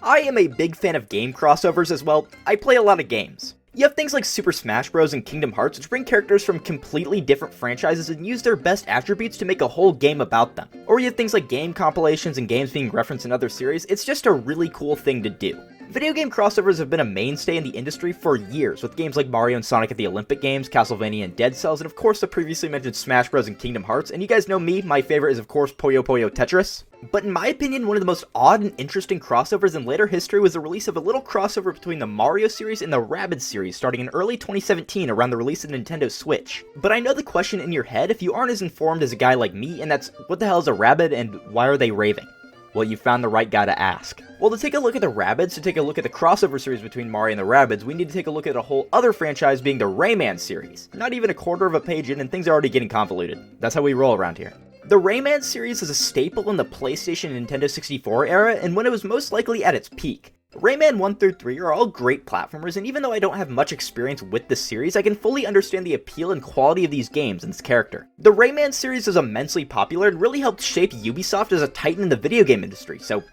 I am a big fan of game crossovers as well. I play a lot of games. You have things like Super Smash Bros. And Kingdom Hearts, which bring characters from completely different franchises and use their best attributes to make a whole game about them. Or you have things like game compilations and games being referenced in other series. It's just a really cool thing to do. Video game crossovers have been a mainstay in the industry for years, with games like Mario and Sonic at the Olympic Games, Castlevania and Dead Cells, and of course the previously mentioned Smash Bros. And Kingdom Hearts, and you guys know me, my favorite is of course Puyo Puyo Tetris. But in my opinion, one of the most odd and interesting crossovers in later history was the release of a little crossover between the Mario series and the Rabbids series starting in early 2017 around the release of the Nintendo Switch. But I know the question in your head if you aren't as informed as a guy like me, and that's, what the hell is a Rabbid and why are they raving? Well, you found the right guy to ask. Well, to take a look at the Rabbids, to take a look at the crossover series between Mario and the Rabbids, we need to take a look at a whole other franchise being the Rayman series. Not even a quarter of a page in and things are already getting convoluted. That's how we roll around here. The Rayman series is a staple in the PlayStation and Nintendo 64 era, and when it was most likely at its peak. Rayman 1 through 3 are all great platformers, and even though I don't have much experience with the series, I can fully understand the appeal and quality of these games and its character. The Rayman series is immensely popular and really helped shape Ubisoft as a titan in the video game industry, so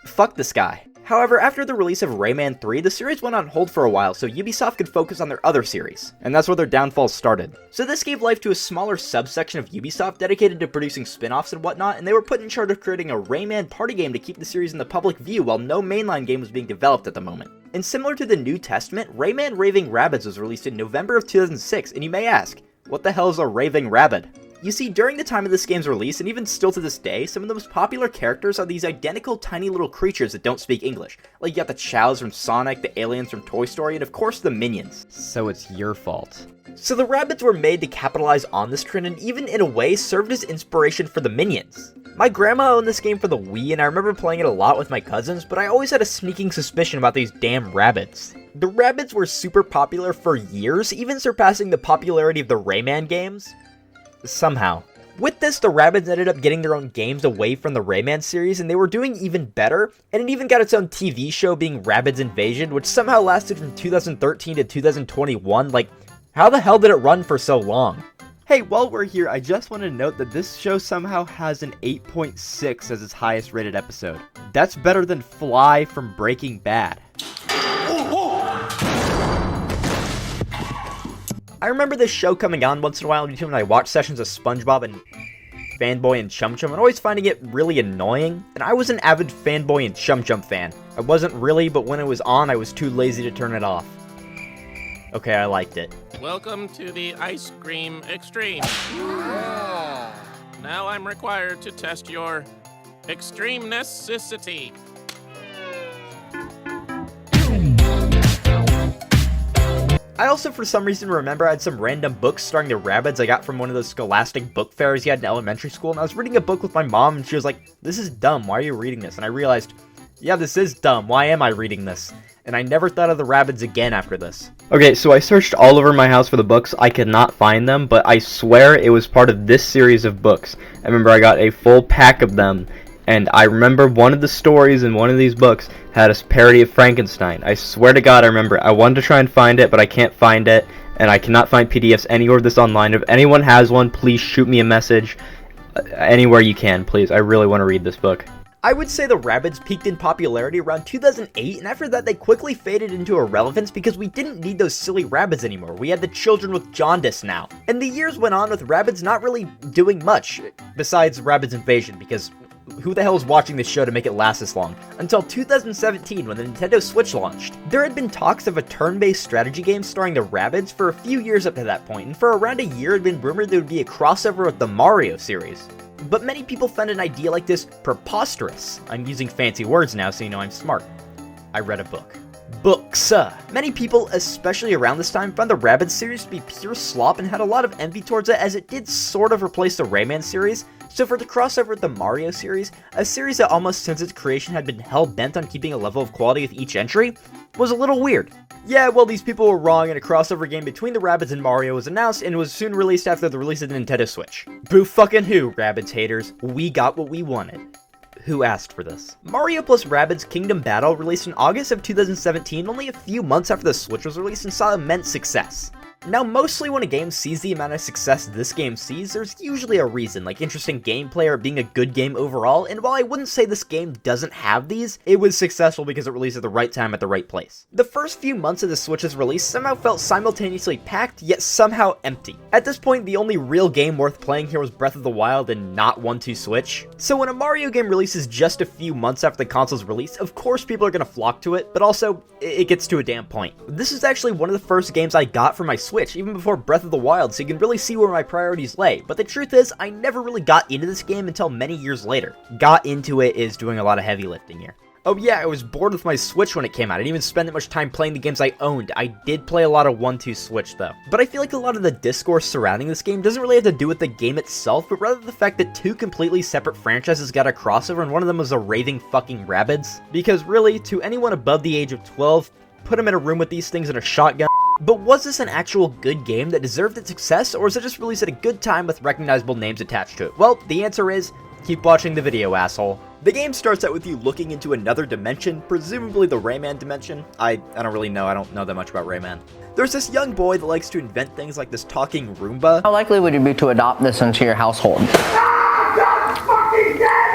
fuck this guy. However, after the release of Rayman 3, the series went on hold for a while so Ubisoft could focus on their other series, and that's where their downfall started. So this gave life to a smaller subsection of Ubisoft dedicated to producing spin-offs and whatnot, and they were put in charge of creating a Rayman party game to keep the series in the public view while no mainline game was being developed at the moment. And similar to the New Testament, Rayman Raving Rabbids was released in November of 2006, and you may ask, what the hell is a Raving Rabbid? You see, during the time of this game's release, and even still to this day, some of the most popular characters are these identical tiny little creatures that don't speak English. Like you got the Chows from Sonic, the aliens from Toy Story, and of course the Minions. So it's your fault. So the Rabbids were made to capitalize on this trend and even in a way served as inspiration for the Minions. My grandma owned this game for the Wii and I remember playing it a lot with my cousins, but I always had a sneaking suspicion about these damn Rabbids. The Rabbids were super popular for years, even surpassing the popularity of the Rayman games. Somehow. With this, the Rabbids ended up getting their own games away from the Rayman series, and they were doing even better, and it even got its own TV show being Rabbids Invasion, which somehow lasted from 2013 to 2021, like, how the hell did it run for so long? Hey, while we're here, I just want to note that this show somehow has an 8.6 as its highest rated episode. That's better than Fly from Breaking Bad. I remember this show coming on once in a while on YouTube when I watched sessions of SpongeBob and Fanboy and Chum Chum and always finding it really annoying, and I was an avid Fanboy and Chum Chum fan. I wasn't really, but when it was on, I was too lazy to turn it off. Okay, I liked it. Welcome to the Ice Cream Extreme. Now I'm required to test your extreme necessity. I also, for some reason, remember I had some random books starring the Rabbids I got from one of those scholastic book fairs you had in elementary school, and I was reading a book with my mom, and she was like, this is dumb, why are you reading this? And I realized, yeah, this is dumb, why am I reading this? And I never thought of the Rabbids again after this. Okay, so I searched all over my house for the books, I could not find them, but I swear it was part of this series of books. I remember I got a full pack of them, and I remember one of the stories in one of these books had a parody of Frankenstein. I swear to God I remember. I wanted to try and find it, but I can't find it, and I cannot find PDFs anywhere of this online. If anyone has one, please shoot me a message. Anywhere you can, please. I really want to read this book. I would say the Rabbids peaked in popularity around 2008, and after that they quickly faded into irrelevance because we didn't need those silly Rabbids anymore. We had the children with jaundice now. And the years went on with Rabbids not really doing much, besides Rabbids Invasion, because who the hell is watching this show to make it last this long? Until 2017 when the Nintendo Switch launched. There had been talks of a turn-based strategy game starring the Rabbids for a few years up to that point, and for around a year it had been rumored there would be a crossover with the Mario series. But many people found an idea like this preposterous. I'm using fancy words now so you know I'm smart. I read a book. Books. Many people, especially around this time, found the Rabbids series to be pure slop and had a lot of envy towards it as it did sort of replace the Rayman series. So for the crossover with the Mario series, a series that almost since its creation had been hell-bent on keeping a level of quality with each entry, was a little weird. Yeah, well, these people were wrong, and a crossover game between the Rabbids and Mario was announced and was soon released after the release of the Nintendo Switch. Boo fucking who, Rabbids haters. We got what we wanted. Who asked for this? Mario plus Rabbids Kingdom Battle released in August of 2017, only a few months after the Switch was released, and saw immense success. Now, mostly when a game sees the amount of success this game sees, there's usually a reason, like interesting gameplay or being a good game overall, and while I wouldn't say this game doesn't have these, it was successful because it released at the right time at the right place. The first few months of the Switch's release somehow felt simultaneously packed, yet somehow empty. At this point, the only real game worth playing here was Breath of the Wild and not 1-2 Switch. So when a Mario game releases just a few months after the console's release, of course people are gonna flock to it, but also, it gets to a damn point. This is actually one of the first games I got for my Switch, even before Breath of the Wild, so you can really see where my priorities lay. But the truth is, I never really got into this game until many years later. Got into it is doing a lot of heavy lifting here. Oh yeah, I was bored with my Switch when it came out. I didn't even spend that much time playing the games I owned. I did play a lot of 1-2 Switch though. But I feel like a lot of the discourse surrounding this game doesn't really have to do with the game itself, but rather the fact that two completely separate franchises got a crossover and one of them was a raving fucking Rabbids. Because really, to anyone above the age of 12, put them in a room with these things and a shotgun. But was this an actual good game that deserved its success, or was it just released at a good time with recognizable names attached to it? Well, the answer is, keep watching the video, asshole. The game starts out with you looking into another dimension, presumably the Rayman dimension. I don't really know, I don't know that much about Rayman. There's this young boy that likes to invent things like this talking Roomba. How likely would it be to adopt this into your household?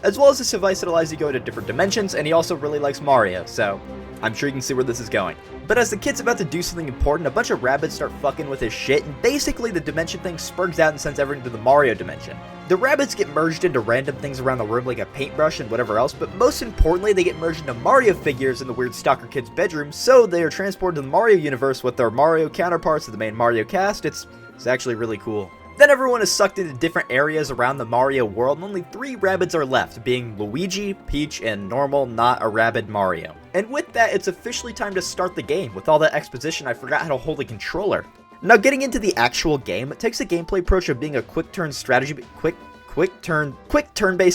As well as this device that allows you to go into different dimensions, and he also really likes Mario, so I'm sure you can see where this is going. But as the kid's about to do something important, a bunch of Rabbids start fucking with his shit, and basically the dimension thing spurgs out and sends everyone to the Mario dimension. The Rabbids get merged into random things around the room like a paintbrush and whatever else, but most importantly they get merged into Mario figures in the weird stalker kid's bedroom, so they are transported to the Mario universe with their Mario counterparts of the main Mario cast. It's actually really cool. Then everyone is sucked into different areas around the Mario world, and only 3 Rabbids are left, being Luigi, Peach, and normal, not a Rabbid Mario. And with that, it's officially time to start the game. With all that exposition, I forgot how to hold a controller. Now getting into the actual game, it takes the gameplay approach of being a quick turn-based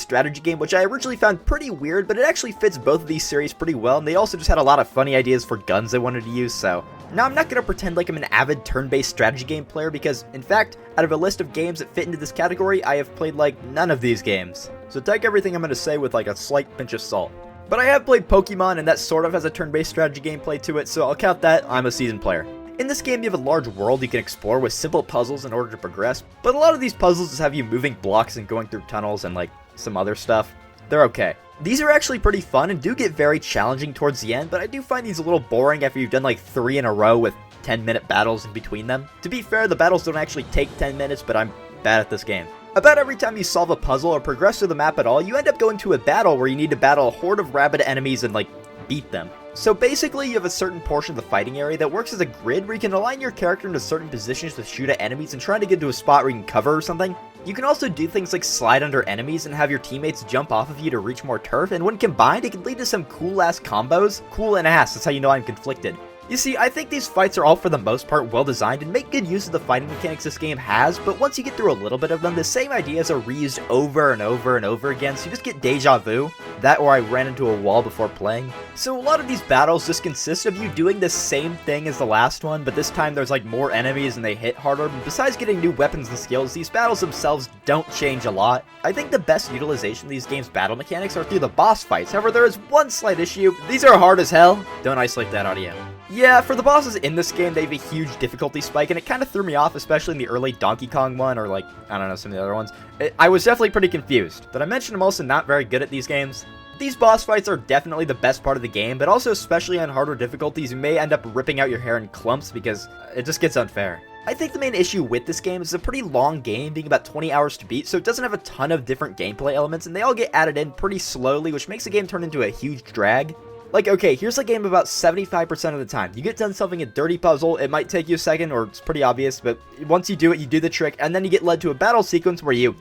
strategy game, which I originally found pretty weird, but it actually fits both of these series pretty well, and they also just had a lot of funny ideas for guns they wanted to use, so. Now I'm not going to pretend like I'm an avid turn-based strategy game player, because, in fact, out of a list of games that fit into this category, I have played like none of these games. So take everything I'm going to say with like a slight pinch of salt. But I have played Pokemon, and that sort of has a turn-based strategy gameplay to it, so I'll count that. I'm a seasoned player. In this game, you have a large world you can explore with simple puzzles in order to progress, but a lot of these puzzles just have you moving blocks and going through tunnels and like some other stuff. They're okay. These are actually pretty fun and do get very challenging towards the end, but I do find these a little boring after you've done like 3 in a row with 10-minute battles in between them. To be fair, the battles don't actually take 10 minutes, but I'm bad at this game. About every time you solve a puzzle or progress through the map at all, you end up going to a battle where you need to battle a horde of rabid enemies and like beat them. So basically, you have a certain portion of the fighting area that works as a grid where you can align your character into certain positions to shoot at enemies and try to get to a spot where you can cover or something. You can also do things like slide under enemies and have your teammates jump off of you to reach more turf, and when combined, it can lead to some cool-ass combos. Cool and ass, that's how you know I'm conflicted. You see, I think these fights are all for the most part well designed and make good use of the fighting mechanics this game has, but once you get through a little bit of them, the same ideas are reused over and over and over again, so you just get deja vu. That or I ran into a wall before playing. So a lot of these battles just consist of you doing the same thing as the last one, but this time there's like more enemies and they hit harder. Besides getting new weapons and skills, these battles themselves don't change a lot. I think the best utilization of these games' battle mechanics are through the boss fights. However, there is one slight issue. These are hard as hell. Don't isolate that audio. Yeah, for the bosses in this game, they have a huge difficulty spike, and it kind of threw me off, especially in the early Donkey Kong one, or like, I don't know, some of the other ones. I was definitely pretty confused. But I mentioned I'm also not very good at these games. These boss fights are definitely the best part of the game, but also especially on harder difficulties, you may end up ripping out your hair in clumps because it just gets unfair. I think the main issue with this game is it's a pretty long game, being about 20 hours to beat, so it doesn't have a ton of different gameplay elements, and they all get added in pretty slowly, which makes the game turn into a huge drag. Like, okay, here's the game about 75% of the time. You get done solving a dirty puzzle, it might take you a second, or it's pretty obvious, but once you do it, you do the trick, and then you get led to a battle sequence where you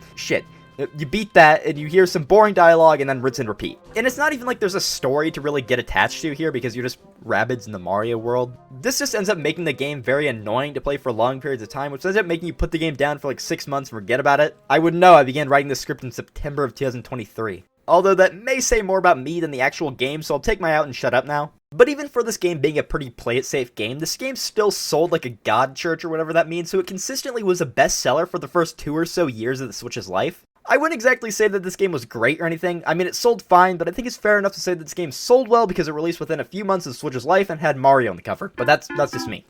beat that, and you hear some boring dialogue, and then rinse and repeat. And it's not even like there's a story to really get attached to here, because you're just Rabbids in the Mario world. This just ends up making the game very annoying to play for long periods of time, which ends up making you put the game down for like 6 months and forget about it. I wouldn't know, I began writing this script in September of 2023. Although that may say more about me than the actual game, so I'll take my out and shut up now. But even for this game being a pretty play-it-safe game, this game still sold like a god church or whatever that means, so it consistently was a bestseller for the first 2 or so years of the Switch's life. I wouldn't exactly say that this game was great or anything. I mean, it sold fine, but I think it's fair enough to say that this game sold well because it released within a few months of the Switch's life and had Mario on the cover. But that's just me.